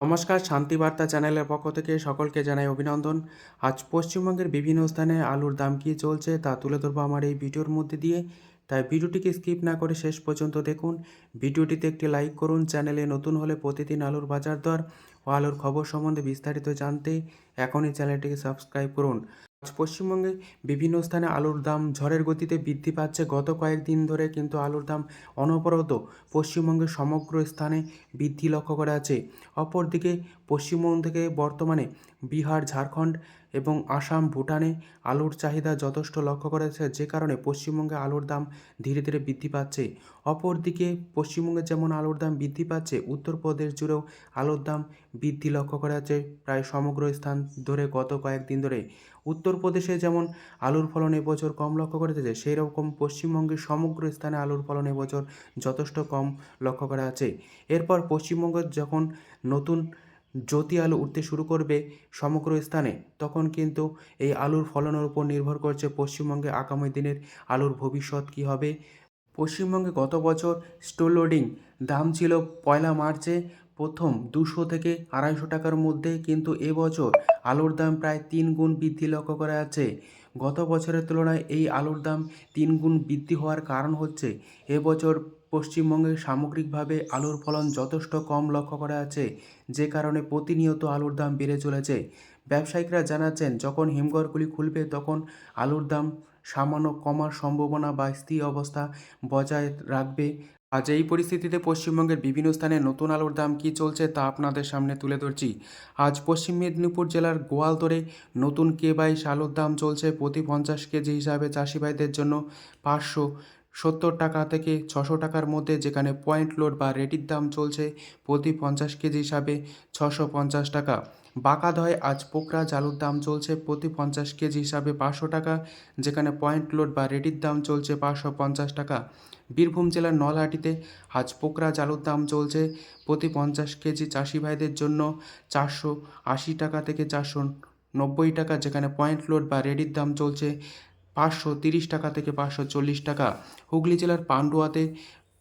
নমস্কার, শান্তিবার্তা চ্যানেলের পক্ষ থেকে সকলকে জানাই অভিনন্দন। আজ পশ্চিমবঙ্গের বিভিন্ন স্থানে আলুর দাম কী চলছে তা তুলে ধরবো আমার এই ভিডিওর মধ্যে দিয়ে। তাই ভিডিওটিকে স্কিপ না করে শেষ পর্যন্ত দেখুন। ভিডিওটিতে একটি লাইক করুন। চ্যানেলে নতুন হলে প্রতিদিন আলুর বাজার দর ও আলুর খবর সম্বন্ধে বিস্তারিত জানতে এখনই চ্যানেলটিকে সাবস্ক্রাইব করুন। আজ পশ্চিমবঙ্গে বিভিন্ন স্থানে আলুর দাম ঝড়ের গতিতে বৃদ্ধি পাচ্ছে। গত কয়েকদিন ধরে কিন্তু আলুর দাম অনবরত পশ্চিমবঙ্গের সমগ্র স্থানে বৃদ্ধি লক্ষ্য করা আছে। অপরদিকে পশ্চিমবঙ্গ থেকে বর্তমানে বিহার, ঝাড়খণ্ড এবং আসাম, ভুটানে আলুর চাহিদা যথেষ্ট লক্ষ্য করা যাচ্ছে, যে কারণে পশ্চিমবঙ্গে আলুর দাম ধীরে ধীরে বৃদ্ধি পাচ্ছে। অপরদিকে পশ্চিমবঙ্গে যেমন আলুর দাম বৃদ্ধি পাচ্ছে, উত্তরপ্রদেশ জুড়েও আলুর দাম বৃদ্ধি লক্ষ্য করা যাচ্ছে প্রায় সমগ্র স্থান ধরে গত কয়েকদিন ধরে। উত্তরপ্রদেশে যেমন আলুর ফলন এবছর কম লক্ষ্য করা যাচ্ছে, সেই রকম পশ্চিমবঙ্গের সমগ্র স্থানে আলুর ফলন এবছর যথেষ্ট কম লক্ষ্য করা আছে। এরপর পশ্চিমবঙ্গ যখন নতুন জ্যোতি আলু উঠতে শুরু করবে সমগ্র স্থানে, তখন কিন্তু এই আলুর ফলনের উপর নির্ভর করছে পশ্চিমবঙ্গে আগামী দিনের আলুর ভবিষ্যৎ কী হবে। পশ্চিমবঙ্গে গত বছর স্টোর লোডিং দাম ছিল পয়লা মার্চে প্রথম 200 থেকে 250 টাকার মধ্যে, কিন্তু এবছর আলুর দাম প্রায় 3 গুণ বৃদ্ধি লক্ষ্য করা যাচ্ছে। গত বছরের তুলনায় এই আলুর দাম 3 গুণ বৃদ্ধি হওয়ার কারণ হচ্ছে এবছর পশ্চিমবঙ্গে সামগ্রিকভাবে আলুর ফলন যথেষ্ট কম লক্ষ্য করা যাচ্ছে, যে কারণে প্রতিনিয়ত আলুর দাম বেড়ে চলেছে। ব্যবসায়িকরা জানাচ্ছেন, যখন হিমঘরগুলি খুলবে তখন আলুর দাম সামান্য কমার সম্ভাবনা বা স্থির অবস্থা বজায় রাখবে। আজ এই পরিস্থিতিতে পশ্চিমবঙ্গের বিভিন্ন স্থানে নতুন আলুর দাম কী চলছে তা আপনাদের সামনে তুলে ধরছি। আজ পশ্চিম মেদিনীপুর জেলার গোয়ালতরে নতুন K22 আলুর দাম চলছে প্রতি 50 কেজি হিসাবে চাষি ভাইদের জন্য 570 টাকা থেকে 600 টাকার মধ্যে, যেখানে পয়েন্ট লোড বা রেডির দাম চলছে প্রতি 50 কেজি হিসাবে 650 টাকা। বাঁকাদয় আজ পোকরাজ আলুর দাম চলছে প্রতি 50 কেজি হিসাবে 500 টাকা, যেখানে পয়েন্ট লোড বা রেডির দাম চলছে 550 টাকা। বীরভূম জেলার নলহাটিতে আজ পোকরাজ আলুর দাম চলছে প্রতি 50 কেজি চাষি ভাইদের জন্য 480 টাকা থেকে 490 টাকা, যেখানে পয়েন্ট লোড বা রেডির দাম চলছে 530 টাকা থেকে 540 টাকা। হুগলি জেলার পান্ডুয়াতে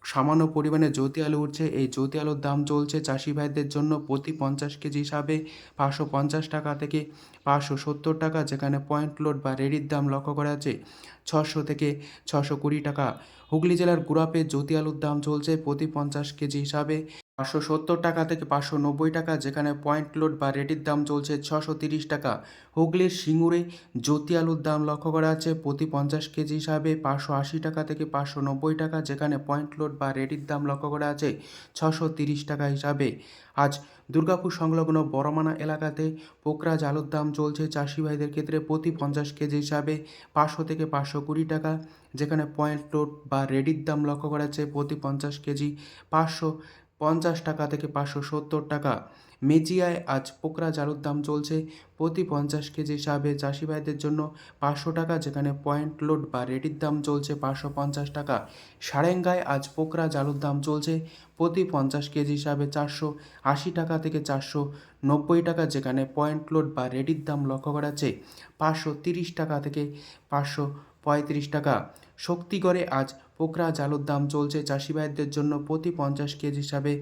সামান্য পরিমাণে জ্যোতি আলু উঠছে। এই জ্যোতি আলুর দাম চলছে চাষি ভাইদের জন্য প্রতি 50 কেজি হিসাবে 550 টাকা থেকে 570 টাকা, যেখানে পয়েন্ট লোড বা রেডির দাম লক্ষ্য করা যাচ্ছে 600 থেকে 620 টাকা। হুগলি জেলার গুড়াপে জ্যোতি আলুর দাম চলছে প্রতি 50 কেজি হিসাবে 570 টাকা থেকে 590 টাকা, যেখানে পয়েন্ট লোড বা রেডির দাম চলছে 630 টাকা। হুগলির সিঙ্গুরে জ্যোতি আলুর দাম লক্ষ্য করা যাচ্ছে প্রতি 50 কেজি হিসাবে 580 টাকা থেকে 590 টাকা, যেখানে পয়েন্ট লোড বা রেডির দাম লক্ষ্য করা আছে 630 টাকা হিসাবে। আজ দুর্গাপুর সংলগ্ন বড়মানা এলাকাতে পোকরাজ আলুর দাম চলছে চাষি ভাইদের ক্ষেত্রে প্রতি 50 কেজি হিসাবে 500 থেকে 520 টাকা, যেখানে পয়েন্ট লোড বা রেডির দাম লক্ষ্য করা যাচ্ছে প্রতি 50 কেজি 550 টাকা থেকে 570 টাকা। মেজিয়ায় আজ পোকরাজ আলুর দাম চলছে প্রতি 50 কেজি হিসাবে চাষি ভাইদের জন্য 500 টাকা, যেখানে পয়েন্ট লোড বা রেডির দাম চলছে 550 টাকা। সারেঙ্গায় আজ পোকরাজ আলুর দাম চলছে প্রতি 50 কেজি হিসাবে 480 টাকা থেকে 490 টাকা, যেখানে পয়েন্ট লোড বা রেডির দাম লক্ষ্য করা যাচ্ছে 530 টাকা থেকে 535 টাকা। শক্তিগড়ে আজ পোকরাজ আলুর দাম চলছে চাষি ভাইদের জন্য প্রতি 50 কেজি হিসাবে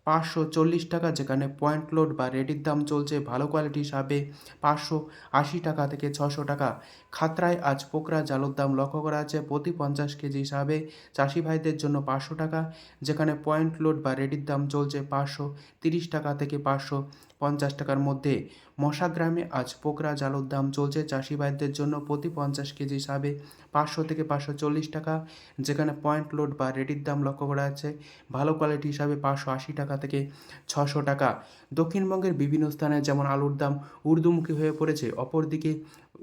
540 টাকা, যেখানে পয়েন্ট লোড বা রেডির দাম চলছে ভালো কোয়ালিটি হিসাবে 580 টাকা থেকে 600 টাকা। খাতড়ায় আজ পোকরাজ আলুর দাম লক্ষ্য করা আছে প্রতি 50 কেজি হিসাবে চাষি ভাইদের জন্য 500 টাকা, যেখানে পয়েন্ট লোড বা রেডির দাম চলছে 530 টাকা থেকে 550 টাকার মধ্যে। মশাগ্রামে আজ পোকরাজ আলুর দাম চলছে চাষি ভাইদের জন্য প্রতি 50 কেজি হিসাবে 500 থেকে 540 টাকা, যেখানে পয়েন্ট লোড বা রেডির দাম লক্ষ্য করা আছে ভালো কোয়ালিটি হিসাবে 580 টাকা থেকে 600 টাকা। দক্ষিণবঙ্গের বিভিন্ন স্থানে যেমন আলুর দাম ঊর্ধ্বমুখী হয়ে পড়েছে, অপরদিকে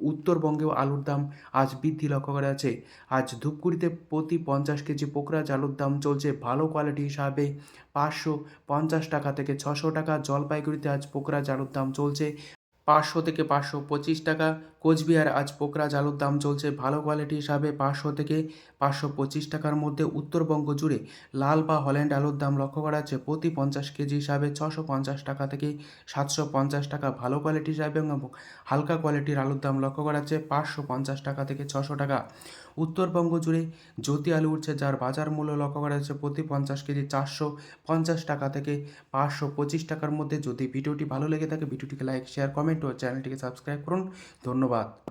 উত্তরবঙ্গেও আলুর দাম আজ বৃদ্ধি লক্ষ্য করা আছে। আজ ধূপগুড়িতে প্রতি 50 কেজি পোকরাজ আলুর দাম চলছে ভালো কোয়ালিটি হিসাবে 550 টাকা থেকে 600 টাকা। জলপাইগুড়িতে আজ পোকরাজ আলুর দাম চলছে 500 থেকে 525 টাকা। কোচবিহার আজ পোকরাজ আলুর দাম চলছে ভালো কোয়ালিটি হিসাবে 500 থেকে 525 টাকার মধ্যে। উত্তরবঙ্গ জুড়ে লাল বা হল্যান্ড আলুর দাম লক্ষ্য করা যাচ্ছে প্রতি 50 কেজি হিসাবে 650 টাকা থেকে 750 টাকা ভালো কোয়ালিটি হিসাবে, এবং হালকা কোয়ালিটির আলুর দাম লক্ষ্য করা যাচ্ছে 550 টাকা থেকে 600 টাকা। উত্তরবঙ্গ জুড়ে জ্যোতি আলু উঠছে, যার বাজার মূল্য লক্ষ্য করা যাচ্ছে প্রতি 50 কেজি 450 টাকা থেকে 525 টাকার মধ্যে। যদি ভিডিওটি ভালো লেগে থাকে ভিডিওটিকে লাইক, শেয়ার, কমেন্ট ও চ্যানেলটিকে সাবস্ক্রাইব করুন। ধন্যবাদ।